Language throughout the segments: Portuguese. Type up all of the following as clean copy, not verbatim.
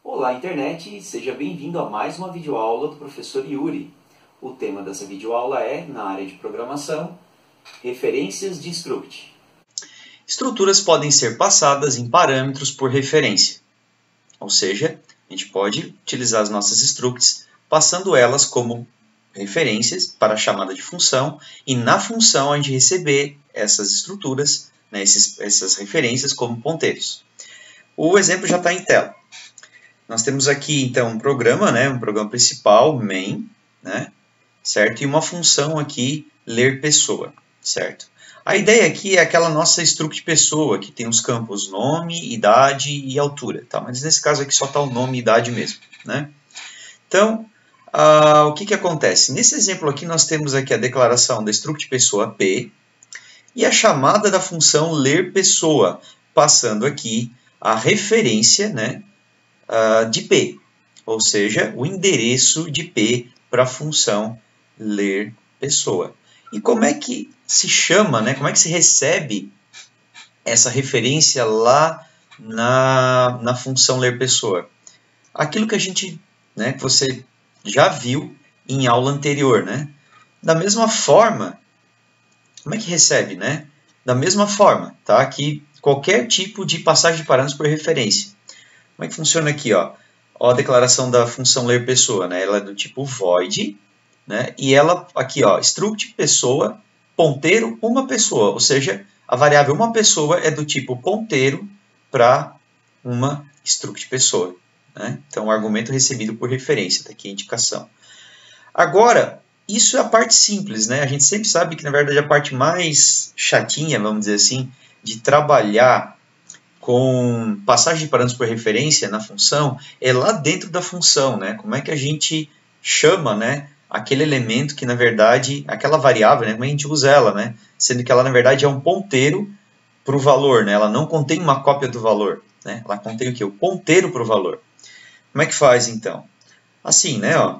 Olá, internet! Seja bem-vindo a mais uma videoaula do professor Yuri. O tema dessa videoaula é, na área de programação, referências de struct. Estruturas podem ser passadas em parâmetros por referência. Ou seja, a gente pode utilizar as nossas structs passando elas como referências para a chamada de função e na função a gente receber essas estruturas, né, essas referências como ponteiros. O exemplo já está em tela. Nós temos aqui, então, um programa principal, main, né, certo? E uma função aqui, ler pessoa, certo? A ideia aqui é aquela nossa struct pessoa, que tem os campos nome, idade e altura, tá? Mas nesse caso aqui só está o nome e idade mesmo, né? Então, o que acontece? Nesse exemplo aqui nós temos aqui a declaração da struct pessoa P e a chamada da função ler pessoa, passando aqui a referência, né, de P, ou seja, o endereço de P para a função ler pessoa. E como é que se chama, né? Como é que se recebe essa referência lá na função ler pessoa? Aquilo que a gente, né, que você já viu em aula anterior, né? Da mesma forma, como é que recebe, né? Da mesma forma, tá? Que qualquer tipo de passagem de parâmetros por referência. Como é que funciona aqui, ó? Ó, a declaração da função ler pessoa, né? Ela é do tipo void, né? E ela aqui, ó, struct pessoa, ponteiro uma pessoa, ou seja, a variável uma pessoa é do tipo ponteiro para uma struct pessoa, né? Então, o argumento recebido por referência, tá aqui a indicação. Agora, isso é a parte simples, né? A gente sempre sabe que, na verdade, a parte mais chatinha, vamos dizer assim, de trabalhar com passagem de parâmetros por referência na função é lá dentro da função, né? Como é que a gente chama, né, aquele elemento que, na verdade, aquela variável, né, como a gente usa ela, né? Sendo que ela, na verdade, é um ponteiro para o valor, né? Ela não contém uma cópia do valor, né? Ela contém o quê? O ponteiro para o valor. Como é que faz, então? Assim, né, ó.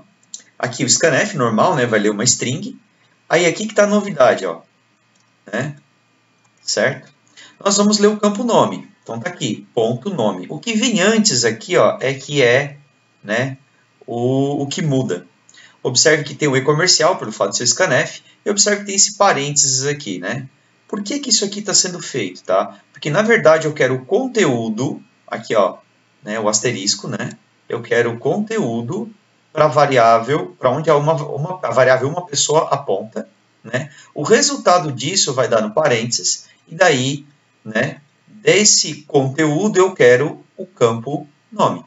Aqui o scanf normal, né, vai ler uma string. Aí aqui que está a novidade, ó, né? Certo? Nós vamos ler o campo nome. Então tá aqui, ponto nome. O que vem antes aqui, ó, né, o que muda. Observe que tem o e-comercial, pelo fato de ser scanf, e observe que tem esse parênteses aqui, né? Por que isso aqui está sendo feito, tá? Porque, na verdade, eu quero o conteúdo, aqui, ó, né, o asterisco, né? Eu quero o conteúdo para a variável, para onde a variável uma pessoa aponta, né? O resultado disso vai dar no parênteses, e daí, né, desse conteúdo eu quero o campo nome.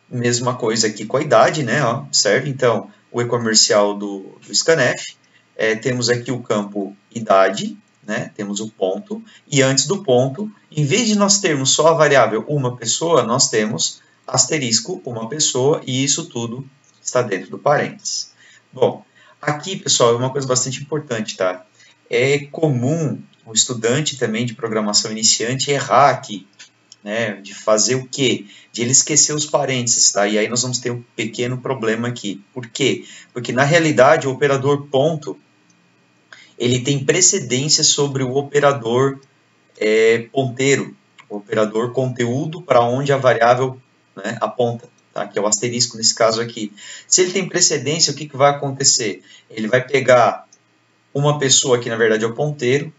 Mesma coisa aqui com a idade, né? Ó, observe, então, o e-comercial do scanf. Temos aqui o campo idade, né? Temos o ponto. E antes do ponto, em vez de nós termos só a variável uma pessoa, nós temos asterisco uma pessoa, e isso tudo está dentro do parênteses. Bom, aqui, pessoal, é uma coisa bastante importante, tá? É comum o estudante também de programação iniciante errar aqui, né, de fazer o quê? De ele esquecer os parênteses, tá? E aí nós vamos ter um pequeno problema aqui. Por quê? Porque, na realidade, o operador ponto, ele tem precedência sobre o operador ponteiro, o operador conteúdo para onde a variável, né, aponta, tá? Que é o asterisco nesse caso aqui. Se ele tem precedência, o que vai acontecer? Ele vai pegar uma pessoa, que na verdade é o ponteiro,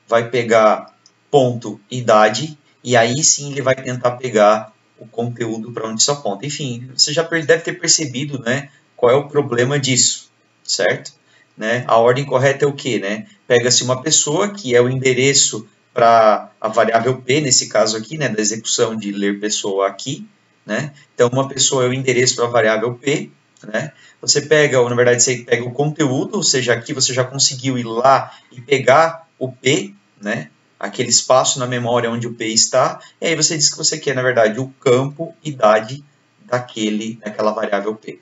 vai pegar ponto idade, e aí sim ele vai tentar pegar o conteúdo para onde isso aponta. Enfim, você já deve ter percebido, né, qual é o problema disso, certo? Né? A ordem correta é o quê? Né? Pega-se uma pessoa, que é o endereço para a variável P, nesse caso aqui, né, da execução de ler pessoa aqui. Né? Então, uma pessoa é o endereço para a variável P. Né? Você pega, na verdade, você pega o conteúdo, ou seja, aqui você já conseguiu ir lá e pegar o P, né? Aquele espaço na memória onde o P está, e aí você diz que você quer, na verdade, o campo idade daquela variável P.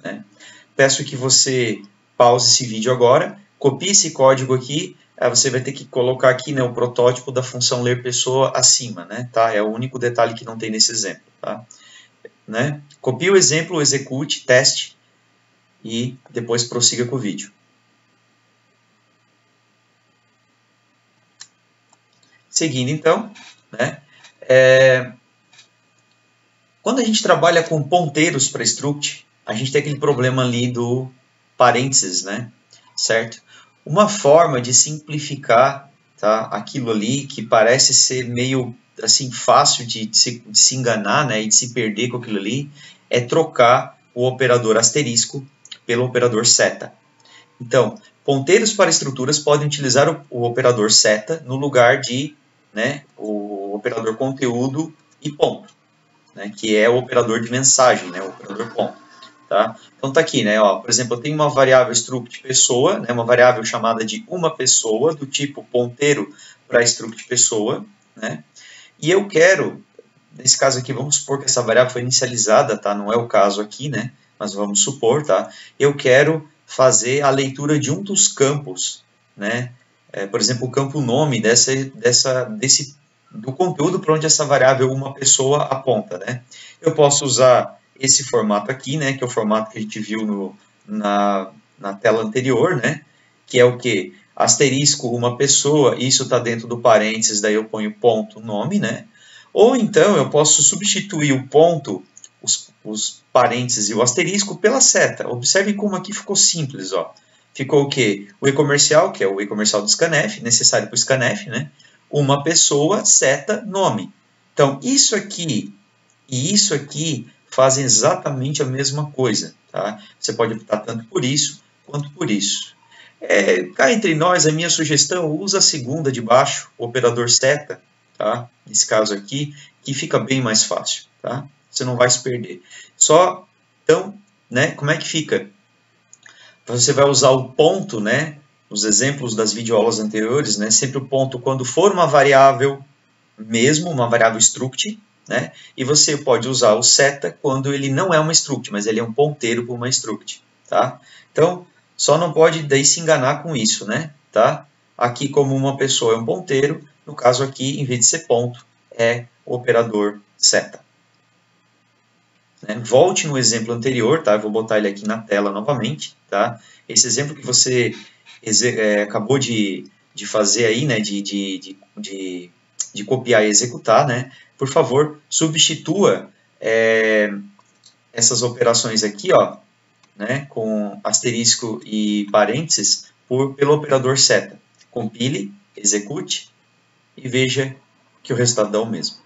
Né? Peço que você pause esse vídeo agora, copie esse código aqui, você vai ter que colocar aqui, né, o protótipo da função ler pessoa acima, né? Tá? É o único detalhe que não tem nesse exemplo. Tá? Né? Copie o exemplo, execute, teste e depois prossiga com o vídeo. Seguindo, então, né? Quando a gente trabalha com ponteiros para struct, a gente tem aquele problema ali do parênteses, né? Certo? Uma forma de simplificar, tá, aquilo ali que parece ser meio assim fácil de se enganar, né, e de se perder com aquilo ali, é trocar o operador asterisco pelo operador seta. Então, ponteiros para estruturas podem utilizar o operador seta no lugar de, né, o operador conteúdo e ponto, né, que é o operador de mensagem, né, o operador ponto. Tá? Então tá aqui, né, ó, por exemplo, eu tenho uma variável struct pessoa, né, uma variável chamada de uma pessoa, do tipo ponteiro para struct pessoa, né, e eu quero, nesse caso aqui, vamos supor que essa variável foi inicializada, tá, não é o caso aqui, né, mas vamos supor, tá, eu quero fazer a leitura de um dos campos, né, por exemplo, o campo nome do conteúdo para onde essa variável uma pessoa aponta, né, eu posso usar esse formato aqui, né, que é o formato que a gente viu na tela anterior, né, que é o que? Asterisco uma pessoa, isso está dentro do parênteses, daí eu ponho ponto nome, né, ou então eu posso substituir o ponto, os parênteses e o asterisco pela seta. Observe como aqui ficou simples, ó. Ficou o quê? O e-comercial, que é o e-comercial do scanf, necessário para o scanf, né, uma pessoa, seta, nome. Então, isso aqui e isso aqui fazem exatamente a mesma coisa. Tá? Você pode optar tanto por isso quanto por isso. Cá entre nós, a minha sugestão, usa a segunda de baixo, o operador seta, tá? Nesse caso aqui, que fica bem mais fácil. Tá? Você não vai se perder. Só, então, né, como é que fica? Você vai usar o ponto, né, nos exemplos das videoaulas anteriores, né, sempre o ponto quando for uma variável mesmo, uma variável struct, né? E você pode usar o seta quando ele não é uma struct, mas ele é um ponteiro para uma struct, tá? Então, só não pode daí se enganar com isso, né? Tá? Aqui, como uma pessoa é um ponteiro, no caso aqui, em vez de ser ponto, é o operador seta. Né? Volte no exemplo anterior, tá? Eu vou botar ele aqui na tela novamente, tá? Esse exemplo que você acabou de fazer aí, né? De copiar e executar, né? Por favor, substitua essas operações aqui, ó, né, com asterisco e parênteses, pelo operador seta. Compile, execute e veja que o resultado dá o mesmo.